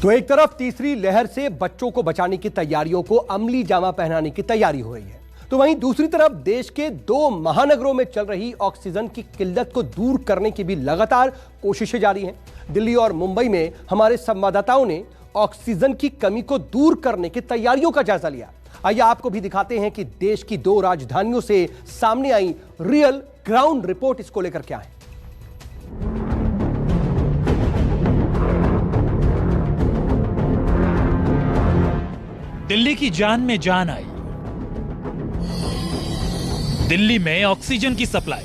तो एक तरफ तीसरी लहर से बच्चों को बचाने की तैयारियों को अमली जामा पहनाने की तैयारी हो रही है, तो वहीं दूसरी तरफ देश के 2 महानगरों में चल रही ऑक्सीजन की किल्लत को दूर करने की भी लगातार कोशिशें जारी हैं। दिल्ली और मुंबई में हमारे संवाददाताओं ने ऑक्सीजन की कमी को दूर करने की तैयारियों का जायजा लिया। आइए आपको भी दिखाते हैं कि देश की 2 राजधानियों से सामने आई रियल ग्राउंड रिपोर्ट इसको लेकर क्या है। दिल्ली की जान में जान आई। दिल्ली में ऑक्सीजन की सप्लाई।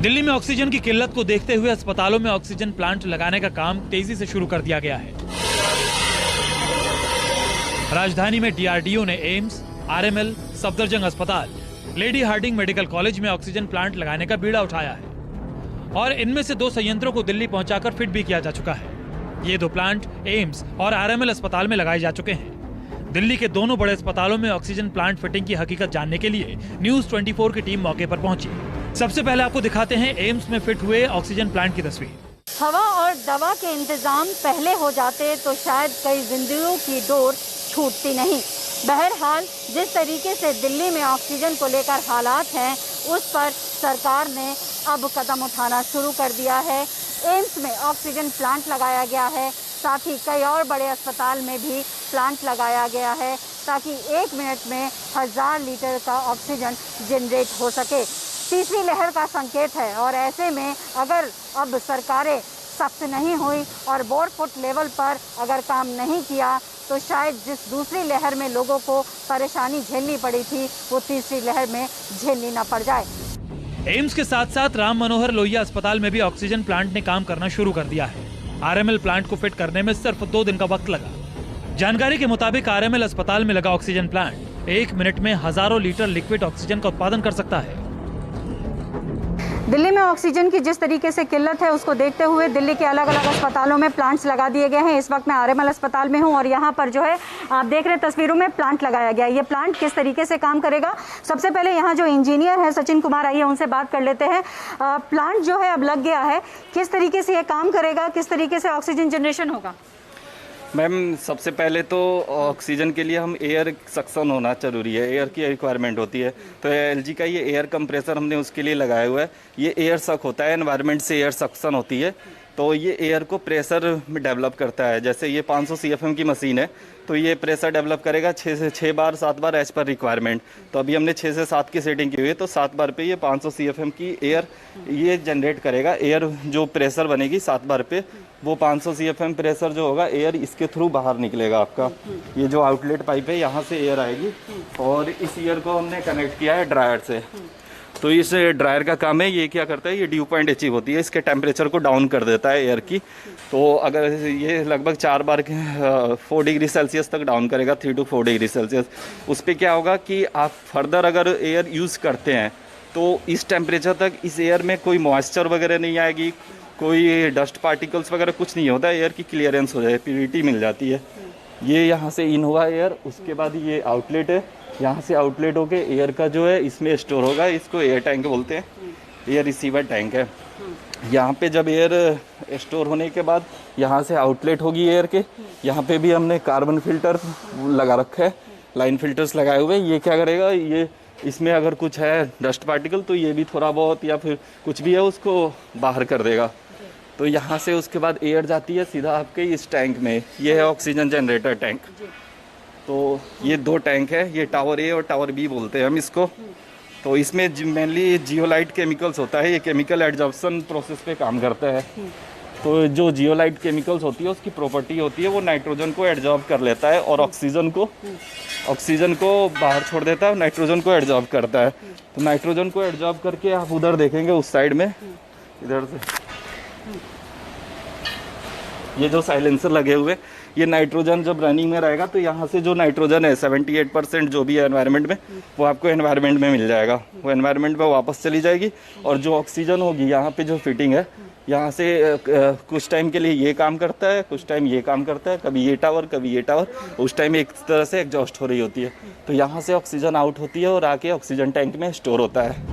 दिल्ली में ऑक्सीजन की किल्लत को देखते हुए अस्पतालों में ऑक्सीजन प्लांट लगाने का काम तेजी से शुरू कर दिया गया है। राजधानी में डीआरडीओ ने एम्स, आरएमएल, सफदरजंग अस्पताल, लेडी हार्डिंग मेडिकल कॉलेज में ऑक्सीजन प्लांट लगाने का बीड़ा उठाया है और इनमें से 2 संयंत्रों को दिल्ली पहुंचाकर फिट भी किया जा चुका है। ये 2 प्लांट एम्स और आरएमएल अस्पताल में लगाए जा चुके हैं। दिल्ली के दोनों बड़े अस्पतालों में ऑक्सीजन प्लांट फिटिंग की हकीकत जानने के लिए न्यूज 24 की टीम मौके पर पहुंची। सबसे पहले आपको दिखाते हैं एम्स में फिट हुए ऑक्सीजन प्लांट की तस्वीर। हवा और दवा के इंतजाम पहले हो जाते तो शायद कई जिंदगियों की डोर छूटती नहीं। बहरहाल जिस तरीके से दिल्ली में ऑक्सीजन को लेकर हालात हैं, उस पर सरकार ने अब कदम उठाना शुरू कर दिया है। एम्स में ऑक्सीजन प्लांट लगाया गया है, साथ ही कई और बड़े अस्पताल में भी प्लांट लगाया गया है ताकि 1 मिनट में 1000 लीटर का ऑक्सीजन जनरेट हो सके। तीसरी लहर का संकेत है और ऐसे में अगर अब सरकारें सख्त नहीं हुई और बोर्ड फुट लेवल पर अगर काम नहीं किया तो शायद जिस दूसरी लहर में लोगों को परेशानी झेलनी पड़ी थी वो तीसरी लहर में झेलनी न पड़ जाए। एम्स के साथ साथ राम मनोहर लोहिया अस्पताल में भी ऑक्सीजन प्लांट ने काम करना शुरू कर दिया है। आरएमएल प्लांट को फिट करने में सिर्फ 2 दिन का वक्त लगा। जानकारी के मुताबिक आरएमएल अस्पताल में लगा ऑक्सीजन प्लांट 1 मिनट में हजारों लीटर लिक्विड ऑक्सीजन का उत्पादन कर सकता है। दिल्ली में ऑक्सीजन की जिस तरीके से किल्लत है उसको देखते हुए दिल्ली के अलग अलग अस्पतालों में प्लांट्स लगा दिए गए हैं। इस वक्त मैं आरएमएल अस्पताल में हूं और यहां पर जो है आप देख रहे हैं तस्वीरों में प्लांट लगाया गया है। ये प्लांट किस तरीके से काम करेगा, सबसे पहले यहां जो इंजीनियर है सचिन कुमार, आइए उनसे बात कर लेते हैं। प्लांट जो है अब लग गया है, किस तरीके से ये काम करेगा, किस तरीके से ऑक्सीजन जनरेशन होगा? मैम सबसे पहले तो ऑक्सीजन के लिए हम एयर सक्शन होना ज़रूरी है, एयर की रिक्वायरमेंट होती है। तो एलजी का ये एयर कंप्रेसर हमने उसके लिए लगाया हुआ है। ये एयर सक होता है, एनवायरनमेंट से एयर सक्शन होती है, तो ये एयर को प्रेशर में डेवलप करता है। जैसे ये 500 CFM की मशीन है तो ये प्रेशर डेवलप करेगा 6 बार 7 बार एज पर रिक्वायरमेंट। तो अभी हमने 6 से 7 की सेटिंग की हुई है, तो 7 बार पे ये 500 CFM की एयर ये जनरेट करेगा। एयर जो प्रेशर बनेगी 7 बार पे, वो 500 CFM प्रेशर जो होगा एयर इसके थ्रू बाहर निकलेगा आपका। ये जो आउटलेट पाइप है यहाँ से एयर आएगी और इस एयर को हमने कनेक्ट किया है ड्रायर से। तो इस ड्रायर का काम है, ये क्या करता है, ये ड्यू पॉइंट अचीव होती है, इसके टेम्परेचर को डाउन कर देता है एयर की। तो अगर ये लगभग 4 बार 4 डिग्री सेल्सियस तक डाउन करेगा, 3 to 4 डिग्री सेल्सियस। उस पर क्या होगा कि आप फर्दर अगर एयर यूज़ करते हैं तो इस टेम्परेचर तक इस एयर में कोई मॉइस्चर वगैरह नहीं आएगी, कोई डस्ट पार्टिकल्स वगैरह कुछ नहीं होता, एयर की क्लियरेंस हो जाए, प्योरिटी मिल जाती है। ये यहाँ से इन हुआ एयर, उसके बाद ये आउटलेट है, यहाँ से आउटलेट होके एयर का जो है इसमें स्टोर होगा, इसको एयर टैंक बोलते हैं, एयर रिसीवर टैंक है। यहाँ पे जब एयर स्टोर होने के बाद यहाँ से आउटलेट होगी एयर के, यहाँ पे भी हमने कार्बन फिल्टर लगा रखा है, लाइन फिल्टर्स लगाए हुए। ये क्या करेगा, ये इसमें अगर कुछ है डस्ट पार्टिकल तो ये भी थोड़ा बहुत या फिर कुछ भी है उसको बाहर कर देगा। तो यहाँ से उसके बाद एयर जाती है सीधा आपके इस टैंक में, ये है ऑक्सीजन जनरेटर टैंक। तो ये 2 टैंक है, ये टावर ए और टावर बी बोलते हैं हम इसको। तो इसमें मेनली जियोलाइट केमिकल्स होता है, ये केमिकल एडजॉर्प्शन प्रोसेस पे काम करता है। तो जो जियोलाइट केमिकल्स होती है उसकी प्रॉपर्टी होती है वो नाइट्रोजन को एडजॉर्ब कर लेता है और ऑक्सीजन को बाहर छोड़ देता है, नाइट्रोजन को एडजॉर्ब करता है। तो नाइट्रोजन को एडजॉर्ब करके आप उधर देखेंगे उस साइड में, इधर से ये जो साइलेंसर लगे हुए, ये नाइट्रोजन जब रनिंग में रहेगा तो यहाँ से जो नाइट्रोजन है 78% जो भी है एनवायरनमेंट में, वो आपको एनवायरनमेंट में मिल जाएगा, वो एनवायरनमेंट में वापस चली जाएगी। और जो ऑक्सीजन होगी यहाँ पे जो फिटिंग है यहाँ से कुछ टाइम के लिए ये काम करता है, कुछ टाइम ये काम करता है, कभी ये टावर कभी ये टावर, उस टाइम एक तरह से एग्जॉस्ट हो रही होती है, तो यहाँ से ऑक्सीजन आउट होती है और आके ऑक्सीजन टैंक में स्टोर होता है।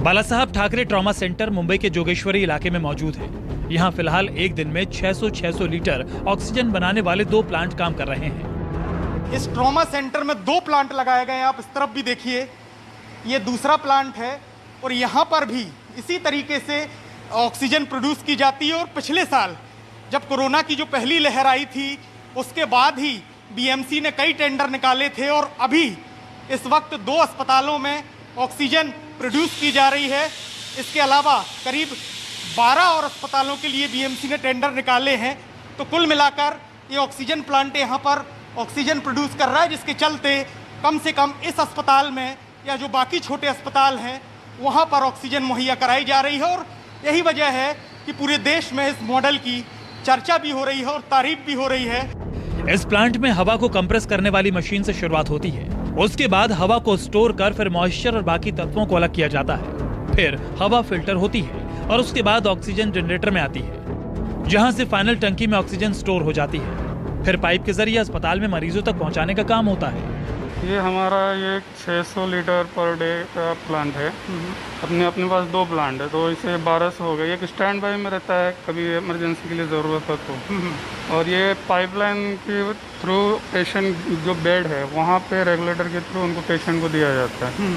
बाला साहब ठाकरे ट्रॉमा सेंटर मुंबई के जोगेश्वरी इलाके में मौजूद है। यहाँ फिलहाल एक दिन में 600 लीटर ऑक्सीजन बनाने वाले 2 प्लांट काम कर रहे हैं। इस ट्रॉमा सेंटर में 2 प्लांट लगाए गए हैं, आप इस तरफ भी देखिए, ये दूसरा प्लांट है और यहाँ पर भी इसी तरीके से ऑक्सीजन प्रोड्यूस की जाती है। और पिछले साल जब कोरोना की जो पहली लहर आई थी उसके बाद ही बीएमसी ने कई टेंडर निकाले थे और अभी इस वक्त 2 अस्पतालों में ऑक्सीजन प्रोड्यूस की जा रही है। इसके अलावा करीब 12 और अस्पतालों के लिए बीएमसी ने टेंडर निकाले हैं। तो कुल मिलाकर ये ऑक्सीजन प्लांट यहाँ पर ऑक्सीजन प्रोड्यूस कर रहा है, जिसके चलते कम से कम इस अस्पताल में या जो बाकी छोटे अस्पताल हैं वहाँ पर ऑक्सीजन मुहैया कराई जा रही है। और यही वजह है कि पूरे देश में इस मॉडल की चर्चा भी हो रही है और तारीफ भी हो रही है। इस प्लांट में हवा को कंप्रेस करने वाली मशीन से शुरुआत होती है। उसके बाद हवा को स्टोर कर फिर मॉइस्चर और बाकी तत्वों को अलग किया जाता है। फिर हवा फिल्टर होती है और उसके बाद ऑक्सीजन जनरेटर में आती है, जहां से फाइनल टंकी में ऑक्सीजन स्टोर हो जाती है। फिर पाइप के जरिए अस्पताल में मरीजों तक पहुंचाने का काम होता है। ये हमारा ये 600 लीटर पर डे का प्लांट है। अपने पास 2 प्लांट है, तो इसे 1200 हो गए। एक स्टैंड बाई में रहता है, कभी इमरजेंसी के लिए ज़रूरत हो तो। और ये पाइपलाइन के थ्रू पेशेंट जो बेड है वहाँ पे रेगुलेटर के थ्रू उनको पेशेंट को दिया जाता है।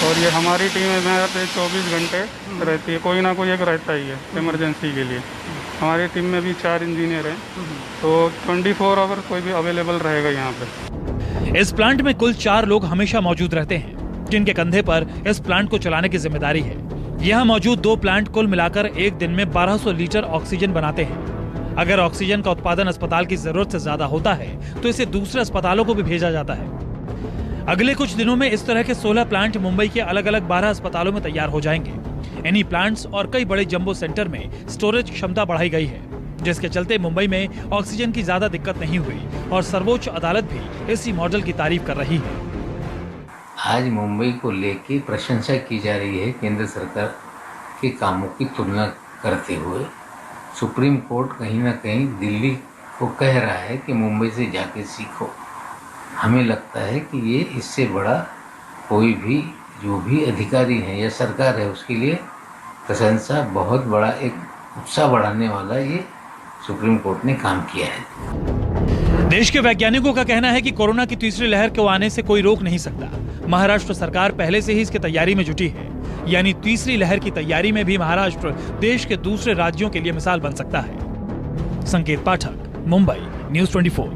और ये हमारी टीम है यहाँ पे 24 घंटे रहती है, कोई ना कोई एक रहता ही है इमरजेंसी के लिए। हमारी टीम में भी 4 इंजीनियर हैं, तो 24 आवर कोई भी अवेलेबल रहेगा यहाँ पे। इस प्लांट में कुल 4 लोग हमेशा मौजूद रहते हैं, जिनके कंधे पर इस प्लांट को चलाने की जिम्मेदारी है। यहाँ मौजूद 2 प्लांट कुल मिलाकर एक दिन में 1200 लीटर ऑक्सीजन बनाते हैं। अगर ऑक्सीजन का उत्पादन अस्पताल की जरूरत से ज्यादा होता है तो इसे दूसरे अस्पतालों को भी भेजा जाता है। अगले कुछ दिनों में इस तरह के 16 प्लांट मुंबई के अलग अलग 12 अस्पतालों में तैयार हो जाएंगे। इन्हीं प्लांट्स और कई बड़े जंबो सेंटर में स्टोरेज क्षमता बढ़ाई गई है, जिसके चलते मुंबई में ऑक्सीजन की ज्यादा दिक्कत नहीं हुई और सर्वोच्च अदालत भी इसी मॉडल की तारीफ कर रही है। आज मुंबई को लेके प्रशंसा की जा रही है केंद्र सरकार के कामों की तुलना करते हुए। सुप्रीम कोर्ट कहीं ना कहीं दिल्ली को कह रहा है कि मुंबई से जाके सीखो। हमें लगता है कि ये इससे बड़ा कोई भी जो भी अधिकारी है या सरकार है उसके लिए प्रशंसा, बहुत बड़ा एक उत्साह बढ़ाने वाला ये सुप्रीम कोर्ट ने काम किया है। देश के वैज्ञानिकों का कहना है कि कोरोना की तीसरी लहर को आने से कोई रोक नहीं सकता। महाराष्ट्र सरकार पहले से ही इसकी तैयारी में जुटी है, यानी तीसरी लहर की तैयारी में भी महाराष्ट्र देश के दूसरे राज्यों के लिए मिसाल बन सकता है। संकेत पाठक, मुंबई, न्यूज़ 24।